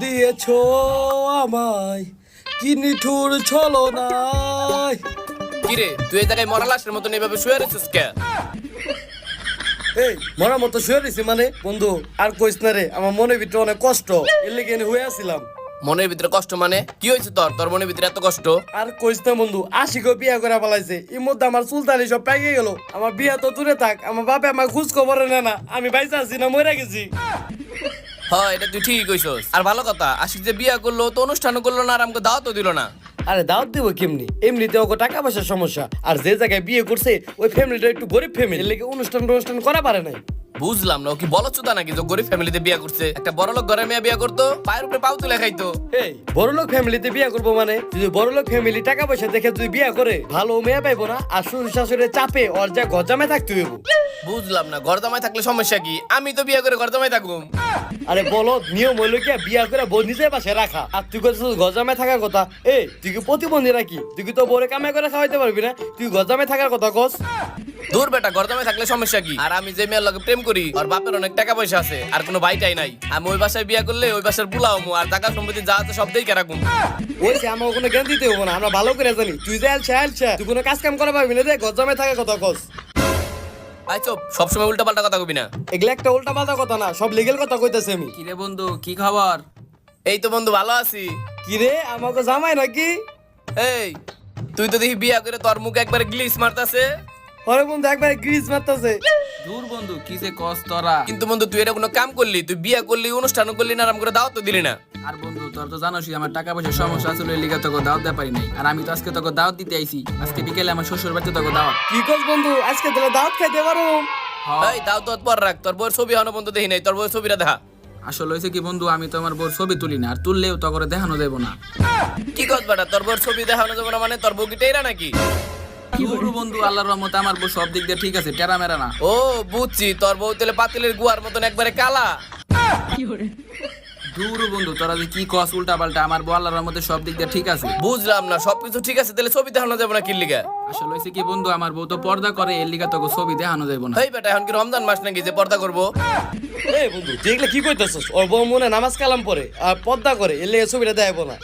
দিয়েছো আমায়, কি নিঠুর ছলনায়। কিরে তুই এই জায়গায় মরা লাশের মতন এভাবে শুয়ে রয়েছিস কে? এই মরার মতো শুয়ে রয়েছি মানে বন্ধু, আর কইস না রে, আমার মনের ভিতরে অনেক কষ্ট, এর লেগে এনে হয়ে আসছিলাম। মনের ভিতরে কষ্ট মানে কি হয়েছে তোর? তোর মনের ভিতরে এত কষ্ট? আর কইস না বন্ধু, আশিকও বিয়া করে পালাইছে, এর মধ্যে আমার সুলতানি সব পেকে গেল। আমার বিয়া তো দূরে থাক, আমার বাপে আমার খোঁজ খবর নেয় না, আমি বাইসা আছি না মরে গেছি। হ্যাঁ এটা তুই ঠিকই কইছস। আর ভালো কথা, আশিক যে বিয়া করলো তো অনুষ্ঠানও করলো না আর আমাকে দাওয়াতও দিল না। আরে দাওয়াত দিব কেমনি, এমনিতে ওকে টাকা পয়সার সমস্যা, আর যে জায়গায় বিয়ে করছে ওই ফ্যামিলিটা একটু গরিব ফ্যামিলি, এর লেগে অনুষ্ঠান করা পারে নাই। বুঝলাম না ও কি বলছুদা নাকি যে গরিব ফ্যামিলিতে বিয়া করছে? একটা বড়লোক ঘরের মেয়ে বিয়া করতো, পায়ের উপরে পাও তুলে খাইতো। এই বড়লোক ফ্যামিলিতে বিয়া করবো মানে, যদি বড়লোক ফ্যামিলি টাকা পয়সা দেখে তুই বিয়া করে, ভালো মেয়ে পাইবো না, আর শ্বশুর শাশুড়ির চাপে ওর যা গজামে থাকতে হইব। বুঝলাম না, গরদামায় থাকলে সমস্যা কি? আমি তো বিয়া করে গরদামায় থাকুম। আরে বলো, নিয়ম হইলো কি বিয়া করে বউ নিজের পাশে রাখা, আর তুই করছিস গজামে থাকার কথা। এই তুই কি প্রতিবন্ধী নাকি? তুই কি তো বউরে কামাই করে খাওয়াইতে পারবি না? তুই গজামে থাকার কথা কস। দূর বেটা, গরদামায় থাকলে সমস্যা কি? আর আমি যে মেয়ের লগে প্রেম করি ওর বাপের অনেক টাকা পয়সা আছে, আর কোনো ভাইটাই নাই। আমি ওই বাসায় বিয়া করলে ওই বাসার বুলাও আর টাকা সম্পত্তি যা আছে সব দেই রাখুম। ওই সে আমার কোনো জ্ঞান দিতে হবো না, আমরা ভালো করে জানি তুই যে আলছা তুই কোনো কাজ কাম করা পারবি না, রে গজামে থাকার কথা কস। আই চুপ, সবসময় উল্টা পাল্টা কথা কবি না। এগুলা একটা উল্টা পাল্টা কথা না, সব লিগেল কথা কইতাছি আমি। কিরে বন্ধু, কি খবর? এই তো বন্ধু ভালো আছি। কি রে, আমাকে জামাই নাকি? এই তুই তো দেখি বিয়া করে তোর মুখে একবারে গ্লিস মারতাছে। আরে বন্ধু একবার গ্রিজ মারতাছে। দূর বন্ধু, কি যে কস তোরা। কিন্তু বন্ধু তুই এটা কোনো কাম করলি? তুই বিয়া করলি, অনুষ্ঠানও করলি না, আরাম করে দাওয়াত তো দিলি না। আর বন্ধু তোর তো জানোসই আমার টাকা পয়সার সমস্যা ছিল, এই লিগে তোকে দাওয়াত দিতে পারি নাই। আর আমি তো আজকে তোকে দাওয়াত দিতে আইছি, আজকে বিকেলে আমার শ্বশুর বাড়িতে তোকে দাওয়াত। কি কস বন্ধু, আজকে তাহলে দাওয়াত খাইতে পারো? এই দাও তো পর রাখ, তোর বউয়ের ছবি হনো বন্ধু দেখি নাই, তোর বউয়ের ছবিটা দেখা। আসলে হয়েছে কি বন্ধু, আমি তো আমার বউর ছবি তুলি না, আর তুললেও তো করে দেখানো যাবো না। কি কস বেটা, তোর বউয়ের ছবি দেখানো যাবে না মানে? তোর বউ কি টেরা নাকি? দূর বন্ধু, আল্লাহর রহমতে আমার বউ সব দিক দিয়ে ঠিক আছে, টেরা মেরা না। ও বুঝছি, তোর বউ তেলে পাতিলের গুয়ার মতন একবারে কালা। দূর বন্ধু, তোরা যে কি কস উল্টা পাল্টা, আমার বউ আল্লাহর রহমতে সব দিক দিয়ে ঠিক আছে। বুঝলাম না, সবকিছু ঠিক আছে তাহলে ছবি দেখানো যাবে না কি লিগা? আসলে হয়েছে কি বন্ধু, আমার বউ তো পর্দা করে, এর লিগা তোকে ছবি দেখানো যাবো না। এই বেটা, এখন কি রমজান মাস নাকি যে পর্দা করবো? এই বন্ধু তুই এগুলা কি কইতাছস? ওর বউ মনে নামাজ কালাম পড়ে আর পর্দা করে, এর লেগে ছবিটা দেখাবো না।